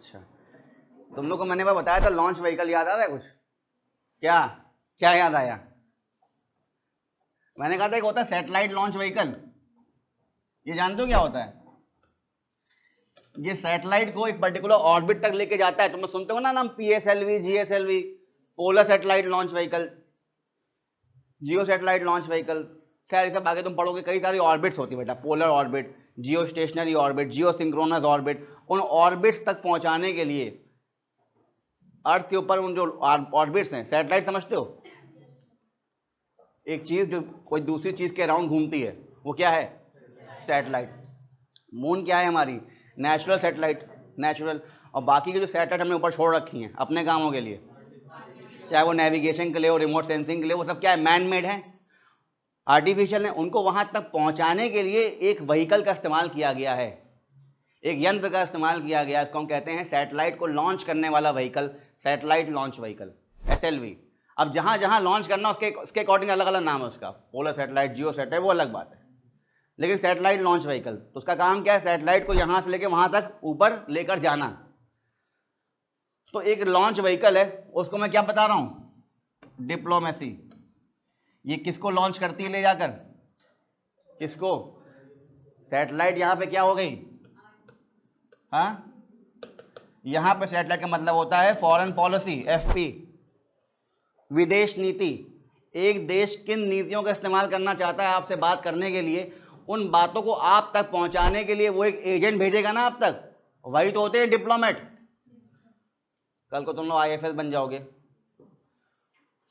अच्छा, तुम लोग को मैंने बार बताया था लॉन्च व्हीकल, याद आ रहा है कुछ? क्या क्या याद आया? मैंने कहा था एक होता है सैटेलाइट लॉन्च व्हीकल, ये जानते हो क्या होता है? ये सैटेलाइट को एक पर्टिकुलर ऑर्बिट तक लेके जाता है। तुम लोग सुनते हो ना नाम PSLV, GSLV, polar satellite launch vehicle, geo satellite launch vehicle. खैर ये सब आगे तुम पढ़ोगे, कई सारी ऑर्बिट्स होती है बेटा, polar orbit, geo stationary orbit, geo synchronous orbit. उन ऑर्बिट्स तक पहुंचाने के लिए अर्थ के ऊपर उन जो ऑर्बिट्स हैं, सैटेलाइट समझते हो, एक चीज जो कोई दूसरी चीज के अराउंड घूमती है, वो क्या है? सैटेलाइट। मून क्या है हमारी? Natural satellite, natural. और बाकी के जो सैटेलाइट हमने ऊपर छोड़ रखी हैं अपने कामों के लिए, चाहे वो नेविगेशन के लिए हो, रिमोट सेंसिंग के लिए, वो सब क्या है? मैन मेड है, आर्टिफिशियल है। उनको वहां तक पहुंचाने के लिए एक व्हीकल का इस्तेमाल किया गया है, एक यंत्र का इस्तेमाल किया गया है। इसको हम कहते हैं सैटेलाइट को लॉन्च करने वाला vehicle, satellite launch vehicle, SLV। अब जहां जहां लॉन्च करना उसके अकॉर्डिंग अलग अलग नाम है उसका, पोलर सैटेलाइट, जियो सैटेलाइट, वो अलग बात है। लेकिन सैटेलाइट लॉन्च व्हीकल तो उसका काम क्या है? सैटेलाइट को यहां से लेके वहां तक ऊपर लेकर जाना। तो एक लॉन्च व्हीकल है, उसको मैं क्या बता रहा हूं? डिप्लोमेसी। ये किसको लॉन्च करती है ले जाकर? किसको? सैटेलाइट यहां पे क्या हो गई? हाँ, यहां पे सैटेलाइट का मतलब होता है फॉरेन पॉलिसी, FP, विदेश नीति। एक देश किन नीतियों का इस्तेमाल करना चाहता है आपसे बात करने के लिए, उन बातों को आप तक पहुंचाने के लिए वो एक एजेंट भेजेगा ना आप तक, वही तो होते हैं डिप्लोमेट। कल को तुम लोग IFS बन जाओगे,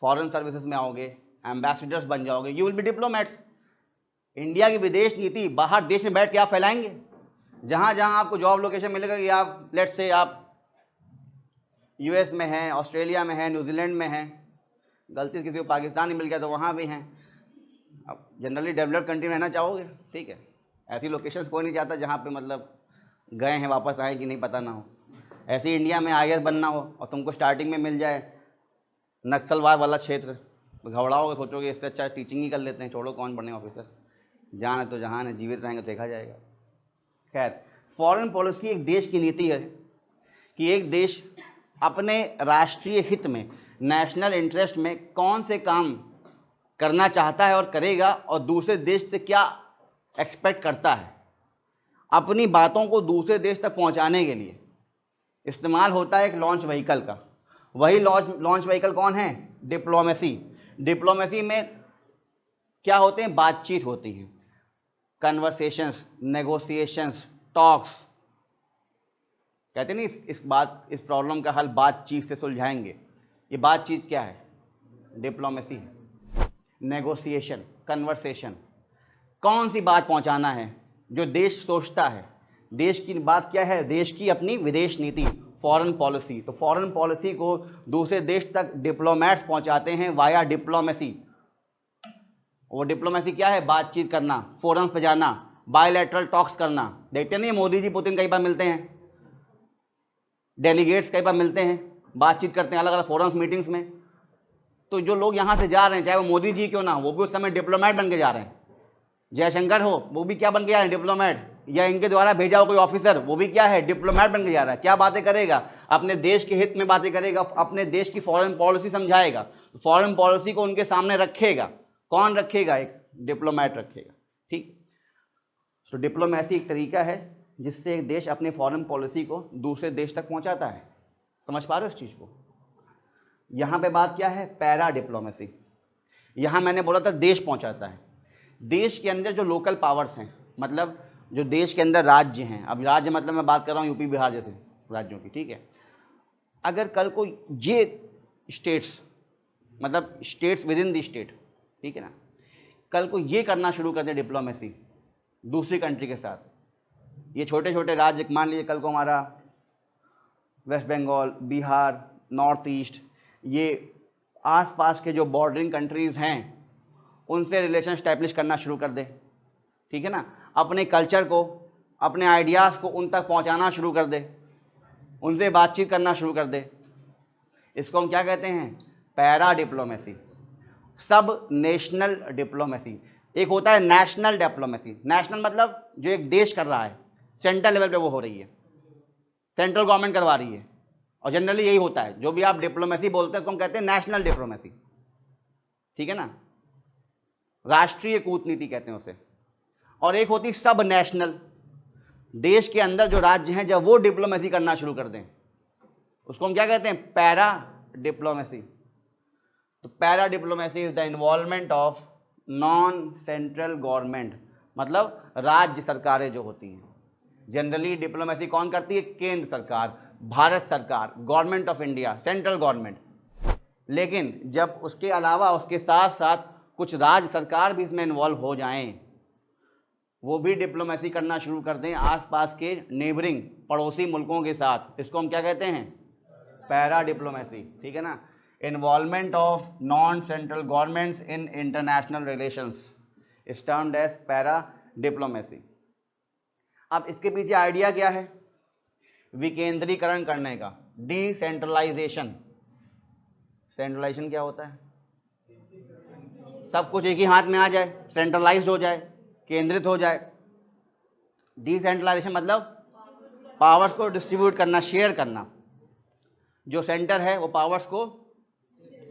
फॉरेन सर्विसेज में आओगे, एम्बेसडर्स बन जाओगे, you will be diplomats. India की विदेश नीति बाहर देश में बैठ के आप फैलाएंगे। जहां जहां आपको जॉब लोकेशन मिलेगा कि आप लेट्स से आप US में हैं, ऑस्ट्रेलिया में हैं, न्यूजीलैंड में हैं, गलती से किसी को पाकिस्तान ही मिल गया तो वहाँ भी हैं। अब जनरली डेवलप्ड कंट्री में रहना चाहोगे, ठीक है। ऐसी लोकेशंस कोई नहीं चाहता जहाँ पे मतलब गए हैं वापस आए कि नहीं पता ना हो। ऐसे इंडिया में IAS बनना हो और तुमको स्टार्टिंग में मिल जाए नक्सलवाद वाला क्षेत्र, तो घबराओगे, सोचोगे इससे अच्छा टीचिंग ही कर लेते हैं, छोड़ो कौन बने ऑफिसर, जान है तो जहान है, जीवित रहेंगे तो देखा जाएगा। खैर, फॉरेन पॉलिसी एक देश की नीति है कि एक देश अपने राष्ट्रीय हित में, नेशनल इंटरेस्ट में कौन से काम करना चाहता है और करेगा, और दूसरे देश से क्या एक्सपेक्ट करता है। अपनी बातों को दूसरे देश तक पहुंचाने के लिए इस्तेमाल होता है एक लॉन्च व्हीकल का। वही लॉन्च व्हीकल कौन है? डिप्लोमेसी। डिप्लोमेसी में क्या होते हैं? बातचीत होती है, कन्वर्सेशंस, नेगोशिएशंस, टॉक्स। कहते नहीं इस प्रॉब्लम का हल बातचीत से सुलझाएंगे। ये बातचीत क्या है? डिप्लोमेसी है। नेगोशिएशन, कन्वर्सेशन, कौन सी बात पहुंचाना है जो देश सोचता है। देश की बात क्या है? देश की अपनी विदेश नीति, फॉरेन पॉलिसी। तो फॉरेन पॉलिसी को दूसरे देश तक डिप्लोमेट्स पहुंचाते हैं वाया डिप्लोमेसी। वो डिप्लोमेसी क्या है? बातचीत करना, फोरम्स पे जाना, बायलैटरल टॉक्स करना। देखते नहीं मोदी जी पुतिन कई बार मिलते हैं, डेलीगेट्स कई बार मिलते हैं, बातचीत करते हैं अलग अलग फोरम्स, मीटिंग्स में। तो जो लोग यहाँ से जा रहे हैं, चाहे वो मोदी जी क्यों ना हो, वो भी उस समय डिप्लोमेट बन के जा रहे हैं। जयशंकर हो, वो भी क्या बन के जा रहे हैं? डिप्लोमेट। या इनके द्वारा भेजा हो कोई ऑफिसर, वो भी क्या है? डिप्लोमेट बन के जा रहा है। क्या बातें करेगा? अपने देश के हित में बातें करेगा, अपने देश की फॉरेन पॉलिसी समझाएगा, फॉरेन पॉलिसी को उनके सामने रखेगा। कौन रखेगा? एक डिप्लोमेट रखेगा, ठीक। तो डिप्लोमेसी एक तरीका है जिससे एक देश अपने फॉरेन पॉलिसी को दूसरे देश तक पहुंचाता है। समझ पा रहे हो इस चीज़ को? यहाँ पे बात क्या है? Para diplomacy. यहाँ मैंने बोला था देश पहुंचाता है। देश के अंदर जो लोकल पावर्स हैं, मतलब जो देश के अंदर राज्य हैं, अब राज्य मतलब मैं बात कर रहा हूँ यूपी बिहार जैसे राज्यों की, ठीक है। अगर कल को ये स्टेट्स, मतलब states with in the state, ठीक है ना, कल को ये करना शुरू कर दें डिप्लोमेसी दूसरी कंट्री के साथ, ये छोटे छोटे राज्य, मान लीजिए कल को हमारा West Bengal, Bihar, North East, ये आसपास के जो बॉर्डरिंग कंट्रीज़ हैं उनसे रिलेशन स्टैब्लिश करना शुरू कर दे, ठीक है ना। अपने कल्चर को, अपने आइडियाज़ को उन तक पहुंचाना शुरू कर दे, उनसे बातचीत करना शुरू कर दे। इसको हम क्या कहते हैं? Para diplomacy. सब नेशनल डिप्लोमेसी। एक होता है नेशनल डिप्लोमेसी। नेशनल मतलब जो एक देश कर रहा है, सेंट्रल लेवल पे वो हो रही है। सेंट्रल गवर्नमेंट करवा रही है। और जनरली यही होता है, जो भी आप डिप्लोमेसी बोलते हैं तो हम कहते हैं नेशनल डिप्लोमेसी, ठीक है ना, राष्ट्रीय कूटनीति कहते हैं उसे। और एक होती सब नेशनल, देश के अंदर जो राज्य हैं जब वो डिप्लोमेसी करना शुरू कर दें उसको हम क्या कहते हैं, पैरा डिप्लोमेसी। तो para diplomacy is the involvement of non central government, मतलब राज्य सरकारें जो होती हैं। जनरली डिप्लोमेसी कौन करती है, केंद्र सरकार, भारत सरकार, government of India, central government. लेकिन जब उसके अलावा उसके साथ साथ कुछ राज्य सरकार भी इसमें इन्वॉल्व हो जाएं, वो भी डिप्लोमेसी करना शुरू कर दें आसपास के नेबरिंग पड़ोसी मुल्कों के साथ, इसको हम क्या कहते हैं, पैरा डिप्लोमेसी, ठीक है ना। Involvement of non central governments in international relations is termed as para diplomacy. अब इसके पीछे आइडिया क्या है, विकेंद्रीकरण करने का, डिसेंट्रलाइजेशन। सेंट्रलाइजेशन क्या होता है, सब कुछ एक ही हाथ में आ जाए, सेंट्रलाइज्ड हो जाए, केंद्रित हो जाए। डिसेंट्रलाइजेशन मतलब पावर्स को डिस्ट्रीब्यूट करना, शेयर करना। जो सेंटर है वो पावर्स को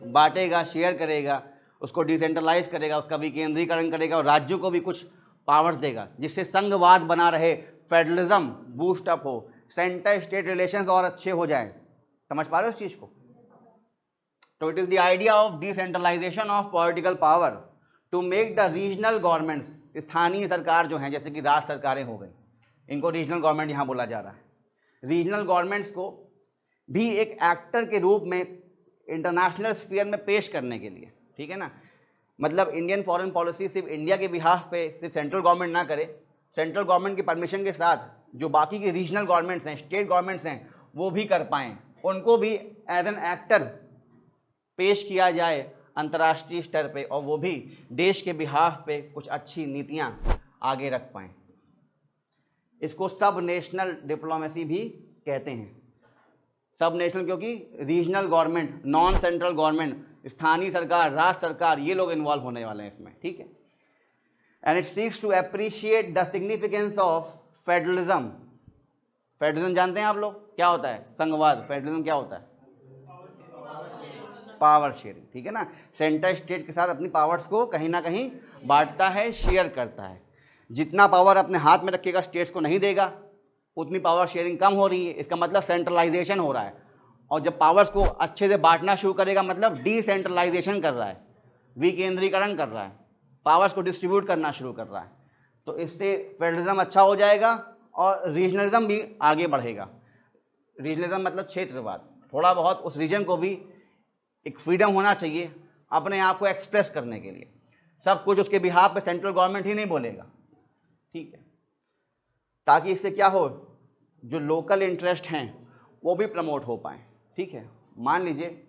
बांटेगा, शेयर करेगा, उसको डिसेंट्रलाइज करेगा, उसका विकेंद्रीकरण करेगा और राज्यों को भी कुछ पावर्स देगा, जिससे संघवाद बना रहे, फेडरलिज्म बूस्ट अप हो, सेंटर स्टेट रिलेशंस और अच्छे हो जाए। समझ पा रहे हो उस चीज़ को। तो it is the idea of decentralisation of political power to make the regional government, स्थानीय सरकार जो हैं जैसे कि राज्य सरकारें हो गई, इनको रीजनल गवर्नमेंट यहाँ बोला जा रहा है। रीजनल गवर्नमेंट्स को भी एक एक्टर के रूप में इंटरनेशनल स्फीयर में पेश करने के लिए, ठीक है ना। मतलब इंडियन फॉरेन पॉलिसी सिर्फ इंडिया के बिहाफ पे सिर्फ सेंट्रल गवर्नमेंट ना करे, सेंट्रल गवर्नमेंट की परमिशन के साथ जो बाकी के रीजनल गवर्नमेंट्स हैं, स्टेट गवर्नमेंट्स हैं, वो भी कर पाएँ, उनको भी एज एन एक्टर पेश किया जाए अंतर्राष्ट्रीय स्तर पे, और वो भी देश के बिहाफ पे कुछ अच्छी नीतियां आगे रख पाएँ। इसको सब नेशनल डिप्लोमेसी भी कहते हैं। सब नेशनल क्योंकि regional government, non central government, स्थानीय सरकार, राज्य सरकार, ये लोग इन्वॉल्व होने वाले हैं इसमें, ठीक है। And it seeks to appreciate the significance of federalism. Federalism जानते हैं आप लोग क्या होता है, संघवाद। फेडरलिज्म क्या होता है, पावर शेयरिंग, ठीक है ना। सेंटर स्टेट के साथ अपनी पावर्स को कहीं ना कहीं बांटता है, शेयर करता है। जितना पावर अपने हाथ में रखेगा स्टेट्स को नहीं देगा, उतनी पावर शेयरिंग कम हो रही है, इसका मतलब सेंट्रलाइजेशन हो रहा है। और जब पावर्स को अच्छे से बांटना शुरू करेगा मतलब डिसेंट्रलाइजेशन कर रहा है, विकेंद्रीकरण कर रहा है, पावर्स को डिस्ट्रीब्यूट करना शुरू कर रहा है। तो इससे फेडरलिज्म अच्छा हो जाएगा और रीजनलिज्म भी आगे बढ़ेगा। रीजनलिज्म मतलब क्षेत्रवाद, थोड़ा बहुत उस रीजन को भी एक फ्रीडम होना चाहिए अपने आप को एक्सप्रेस करने के लिए। सब कुछ उसके बिहाफ पे सेंट्रल गवर्नमेंट ही नहीं बोलेगा, ठीक है। ताकि इससे क्या हो, जो लोकल इंटरेस्ट हैं वो भी प्रमोट हो पाएँ, ठीक है। मान लीजिए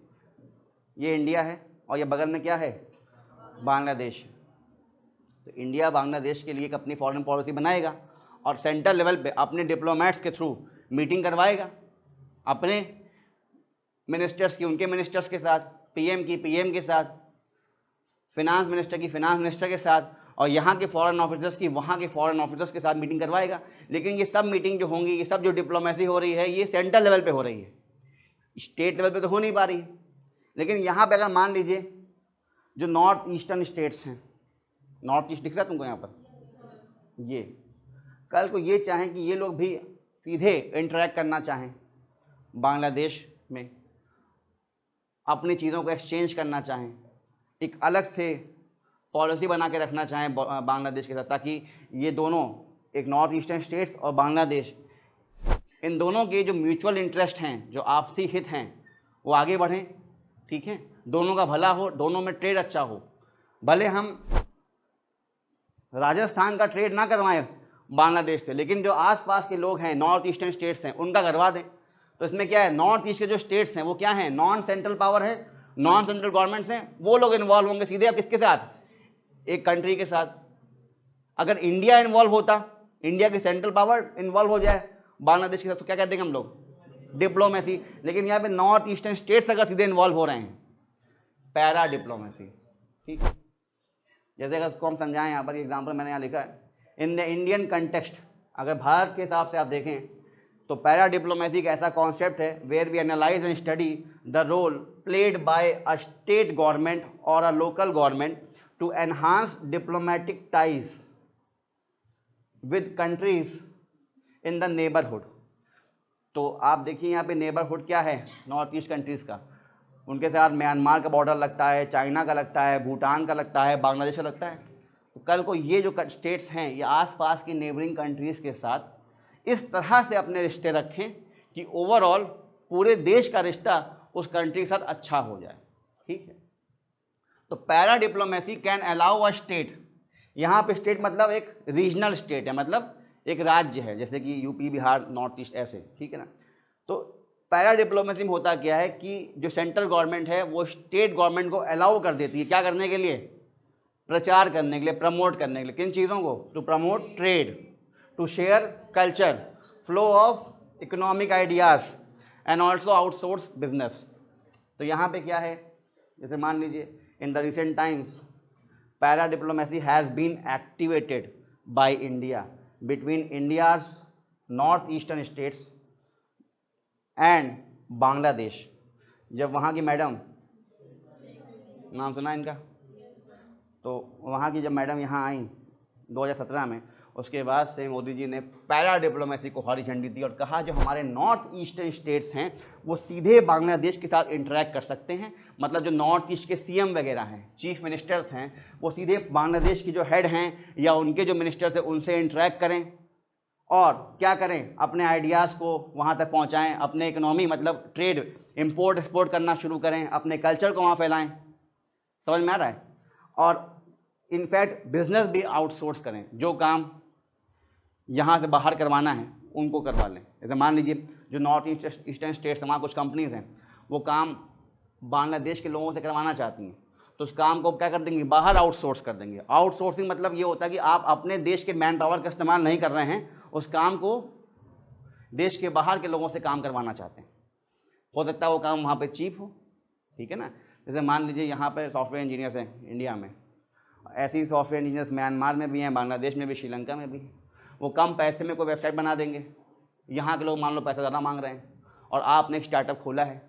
ये इंडिया है और ये बगल में क्या है, बांग्लादेश। तो इंडिया बांग्लादेश के लिए एक अपनी फॉरेन पॉलिसी बनाएगा और सेंट्रल लेवल पे अपने डिप्लोमेट्स के थ्रू मीटिंग करवाएगा, अपने मिनिस्टर्स की उनके मिनिस्टर्स के साथ, पीएम की पीएम के साथ, फिनांस मिनिस्टर की फिनांस मिनिस्टर के साथ, और यहाँ के फॉरेन ऑफिसर्स की वहाँ के फॉरेन ऑफिसर्स के साथ मीटिंग करवाएगा। लेकिन ये सब मीटिंग जो होंगी, ये सब जो डिप्लोमेसी हो रही है, ये सेंट्रल लेवल पे हो रही है, स्टेट लेवल पे तो हो नहीं पा रही है। लेकिन यहाँ पे अगर मान लीजिए जो नॉर्थ ईस्टर्न स्टेट्स हैं, नॉर्थ ईस्ट दिख रहा है तुमको यहाँ पर, ये कल को ये चाहें कि ये लोग भी सीधे इंटरेक्ट करना चाहें बांग्लादेश में, अपनी चीज़ों को एक्सचेंज करना चाहें, एक अलग से पॉलिसी बना के रखना चाहें बांग्लादेश के साथ, ताकि ये दोनों, एक नॉर्थ ईस्टर्न स्टेट्स और बांग्लादेश, इन दोनों के जो म्यूचुअल इंटरेस्ट हैं, जो आपसी हित हैं, वो आगे बढ़ें, ठीक है। दोनों का भला हो, दोनों में ट्रेड अच्छा हो। भले हम राजस्थान का ट्रेड ना करवाएं बांग्लादेश से, लेकिन जो आसपास के लोग हैं, नॉर्थ ईस्टर्न स्टेट्स हैं, उनका करवा दें। तो इसमें क्या है, नॉर्थ ईस्ट के जो स्टेट्स हैं वो क्या हैं, नॉन सेंट्रल पावर है, नॉन सेंट्रल गवर्नमेंट्स हैं, वो लोग इन्वॉल्व होंगे सीधे। अब किसके साथ, एक कंट्री के साथ। अगर इंडिया इन्वॉल्व होता, इंडिया की सेंट्रल पावर इन्वॉल्व हो जाए बांग्लादेश के साथ, तो क्या कहते हैं हम लोग, डिप्लोमेसी। लेकिन यहाँ पे नॉर्थ ईस्टर्न स्टेट्स अगर सीधे इन्वॉल्व हो रहे हैं, पैरा डिप्लोमेसी, ठीक है। जैसे अगर उसको हम समझाएं, यहाँ पर एग्जाम्पल मैंने यहाँ लिखा है, इन द इंडियन कंटेक्स्ट, अगर भारत के हिसाब से आप देखें तो पैरा डिप्लोमेसी एक ऐसा कॉन्सेप्ट है where we analyse and study the role played by a state government और a local government to enhance diplomatic ties with countries in the neighbourhood. तो आप देखिए यहाँ पे नेबरहुड क्या है, नॉर्थ ईस्ट कंट्रीज़ का, उनके साथ म्यांमार का बॉर्डर लगता है, चाइना का लगता है, भूटान का लगता है, बांग्लादेश का लगता है। तो कल को ये जो स्टेट्स हैं ये आसपास की नेबरिंग कंट्रीज़ के साथ इस तरह से अपने रिश्ते रखें कि ओवरऑल पूरे देश का रिश्ता उस कंट्री के साथ अच्छा हो जाए। ठीक है, तो para diplomacy can allow a state, यहाँ पे स्टेट मतलब एक रीजनल स्टेट है, मतलब एक राज्य है, जैसे कि यूपी, बिहार, नॉर्थ ईस्ट ऐसे, ठीक है ना। तो पैरा डिप्लोमेसी में होता क्या है कि जो सेंट्रल गवर्नमेंट है वो स्टेट गवर्नमेंट को अलाउ कर देती है, क्या करने के लिए, प्रचार करने के लिए, प्रमोट करने के लिए। किन चीज़ों को, to promote trade, to share culture, flow of economic ideas and also outsource business. तो यहाँ पे क्या है, जैसे मान लीजिए in the recent times para diplomacy has been activated by India between India's North Eastern states and Bangladesh. जब वहाँ की मैडम, नाम सुना इनका, तो वहाँ की जब मैडम यहाँ आई 2017 में, उसके बाद से मोदी जी ने पैरा डिप्लोमेसी को हरी झंडी दी और कहा जो हमारे नॉर्थ ईस्टर्न स्टेट्स हैं वो सीधे बांग्लादेश के साथ इंटरेक्ट कर सकते हैं। मतलब जो नॉर्थ ईस्ट के सीएम वगैरह हैं, चीफ मिनिस्टर्स हैं, वो सीधे बांग्लादेश की जो हेड हैं या उनके जो मिनिस्टर्स हैं उनसे इंटरेक्ट करें और क्या करें, अपने आइडियाज़ को वहाँ तक पहुँचाएँ, अपने इकोनॉमी मतलब ट्रेड इम्पोर्ट एक्सपोर्ट करना शुरू करें, अपने कल्चर को वहाँ फैलाएँ। समझ में आ रहा है। और इनफैक्ट बिजनेस भी आउटसोर्स करें, जो काम यहाँ से बाहर करवाना है उनको करवा लें। जैसे मान लीजिए जो नॉर्थ ईस्टर्न स्टेट्स हैं वहाँ कुछ कंपनीज़ हैं, वो काम बांग्लादेश के लोगों से करवाना चाहती हैं, तो उस काम को क्या कर देंगे, बाहर आउटसोर्स कर देंगे। आउटसोर्सिंग मतलब ये होता है कि आप अपने देश के मैन पावर का इस्तेमाल नहीं कर रहे हैं, उस काम को देश के बाहर के लोगों से काम करवाना चाहते हैं। हो सकता है वो काम वहाँ पर चीप हो, ठीक है ना। जैसे मान लीजिए यहाँ पर सॉफ्टवेयर इंजीनियर्स हैं इंडिया में, ऐसे ही सॉफ्टवेयर इंजीनियर्स म्यांमार में भी हैं, बांग्लादेश में भी, श्रीलंका में भी। वो कम पैसे में कोई वेबसाइट बना देंगे, यहाँ के लोग मान लो पैसा ज़्यादा मांग रहे हैं और आपने एक स्टार्टअप खोला है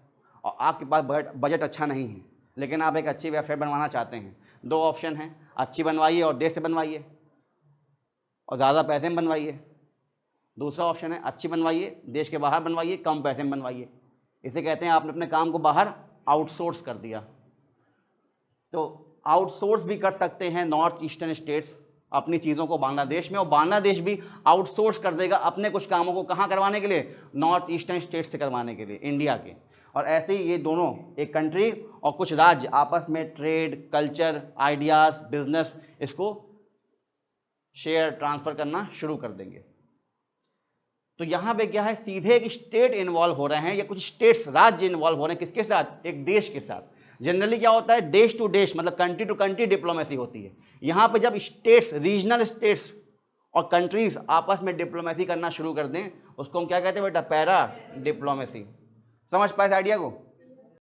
और आपके पास बजट अच्छा नहीं है, लेकिन आप एक अच्छी वेबसाइट बनवाना चाहते हैं। दो ऑप्शन हैं, अच्छी बनवाइए और देश से बनवाइए और ज़्यादा पैसे में बनवाइए। दूसरा ऑप्शन है अच्छी बनवाइए, देश के बाहर बनवाइए, कम पैसे में बनवाइए। इसे कहते हैं आपने अपने काम को बाहर आउटसोर्स कर दिया। तो आउटसोर्स भी कर सकते हैं नॉर्थ ईस्टर्न स्टेट्स अपनी चीज़ों को बांग्लादेश में, और बांग्लादेश भी आउटसोर्स कर देगा अपने कुछ कामों को कहाँ करवाने के लिए, नॉर्थ ईस्टर्न स्टेट से करवाने के लिए, इंडिया के। और ऐसे ही ये दोनों, एक कंट्री और कुछ राज्य आपस में ट्रेड, कल्चर, आइडियाज़, बिजनेस, इसको शेयर ट्रांसफ़र करना शुरू कर देंगे। तो यहाँ पे क्या है, सीधे एक स्टेट इन्वॉल्व हो रहे हैं या कुछ स्टेट्स, राज्य इन्वॉल्व हो रहे हैं, किसके साथ, एक देश के साथ। जनरली क्या होता है, देश टू देश मतलब कंट्री टू कंट्री डिप्लोमेसी होती है। यहाँ पे जब स्टेट्स, रीजनल स्टेट्स और कंट्रीज आपस में डिप्लोमेसी करना शुरू कर दें, उसको हम क्या कहते हैं बेटा, पैरा डिप्लोमेसी। समझ पाए इस आइडिया को।